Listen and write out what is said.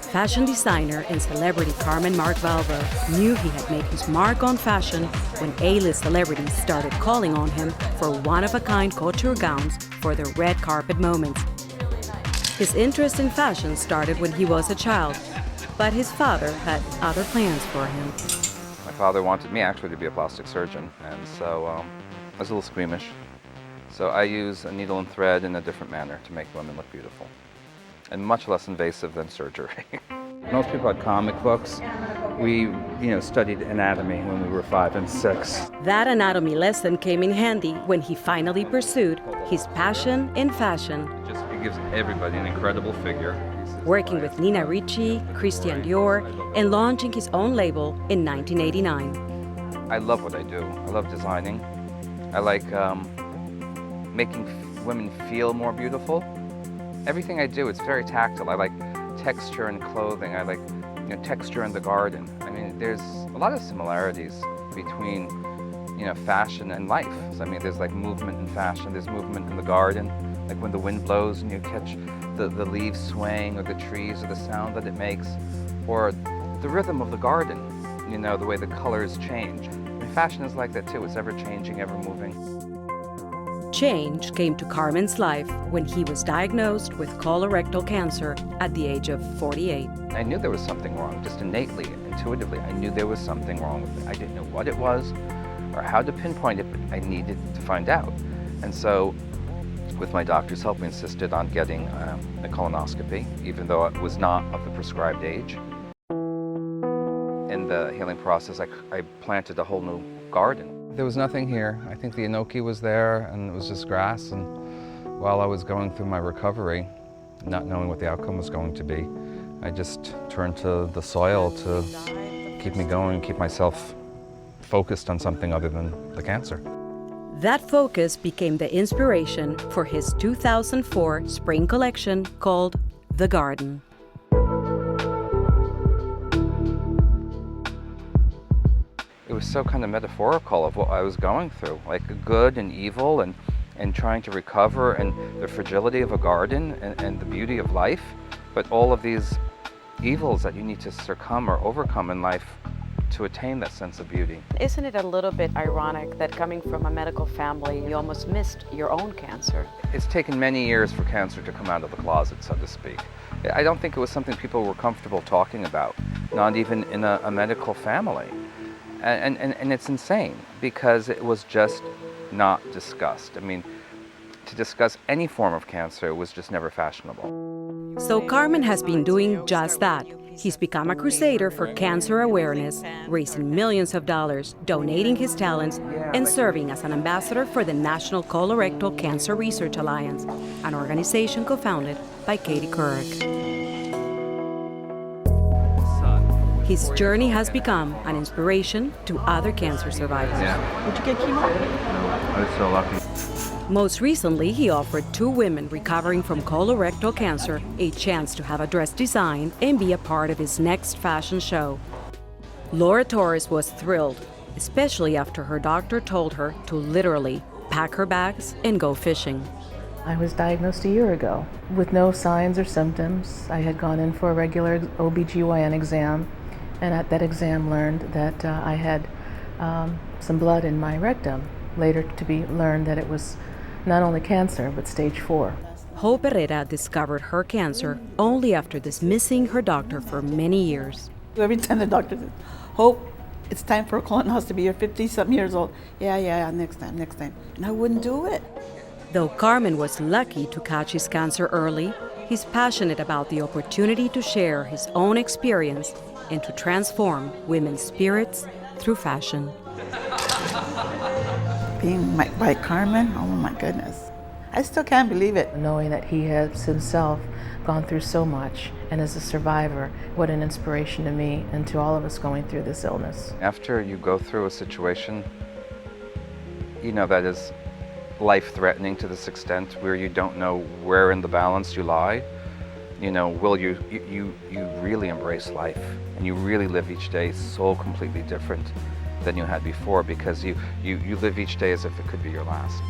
fashion designer and celebrity Carmen Marc Valvo knew he had made his mark on fashion when A-list celebrities started calling on him for one-of-a-kind couture gowns for their red carpet moments. His interest in fashion started when he was a child, but his father had other plans for him. My father wanted me actually to be a plastic surgeon, and so I was a little squeamish. So I use a needle and thread in a different manner to make women look beautiful, and much less invasive than surgery. Most people had comic books. We, studied anatomy when we were 5 and 6. That anatomy lesson came in handy when he finally pursued his passion in fashion. It gives everybody an incredible figure. Working with Nina Ricci, Christian Dior, and launching his own label in 1989. I love what I do. I love designing. I like making women feel more beautiful. Everything I do, it's very tactile. I like texture in clothing. I like texture in the garden. I mean, there's a lot of similarities between fashion and life. So, I mean, there's like movement in fashion. There's movement in the garden, like when the wind blows and you catch the leaves swaying, or the trees, or the sound that it makes, or the rhythm of the garden. The way the colors change. I mean, fashion is like that too. It's ever changing, ever moving. Change came to Carmen's life when he was diagnosed with colorectal cancer at the age of 48. I knew there was something wrong, just innately, intuitively. I knew there was something wrong with it. I didn't know what it was or how to pinpoint it, but I needed to find out. And so, with my doctor's help, we insisted on getting a colonoscopy, even though it was not of the prescribed age. In the healing process, I planted a whole new garden. There was nothing here. I think the enoki was there, and it was just grass. And while I was going through my recovery, not knowing what the outcome was going to be, I just turned to the soil to keep me going, keep myself focused on something other than the cancer. That focus became the inspiration for his 2004 spring collection called The Garden. It was so kind of metaphorical of what I was going through, like good and evil, and trying to recover, and the fragility of a garden, and the beauty of life, but all of these evils that you need to succumb or overcome in life to attain that sense of beauty. Isn't it a little bit ironic that coming from a medical family, you almost missed your own cancer? It's taken many years for cancer to come out of the closet, so to speak. I don't think it was something people were comfortable talking about, not even in a medical family. And it's insane, because it was just not discussed. I mean, to discuss any form of cancer was just never fashionable. So Carmen has been doing just that. He's become a crusader for cancer awareness, raising millions of dollars, donating his talents, and serving as an ambassador for the National Colorectal Cancer Research Alliance, an organization co-founded by Katie Couric. His journey has become an inspiration to other cancer survivors. Yeah. Did you get chemo? No, I was so lucky. Most recently, he offered 2 women recovering from colorectal cancer a chance to have a dress designed and be a part of his next fashion show. Laura Torres was thrilled, especially after her doctor told her to literally pack her bags and go fishing. I was diagnosed a year ago with no signs or symptoms. I had gone in for a regular OB/GYN exam, and at that exam learned that I had some blood in my rectum. Later to be learned that it was not only cancer, but stage 4. Hope Herrera discovered her cancer only after dismissing her doctor for many years. Every time the doctor says, Hope, it's time for a colonoscopy, you're 50-something years old. Yeah, next time. And I wouldn't do it. Though Carmen was lucky to catch his cancer early, he's passionate about the opportunity to share his own experience and to transform women's spirits through fashion. Being by Carmen, oh my goodness. I still can't believe it. Knowing that he has himself gone through so much and is a survivor, what an inspiration to me and to all of us going through this illness. After you go through a situation, that is life-threatening to this extent, where you don't know where in the balance you lie, will you really embrace life, and you really live each day so completely different than you had before, because you live each day as if it could be your last.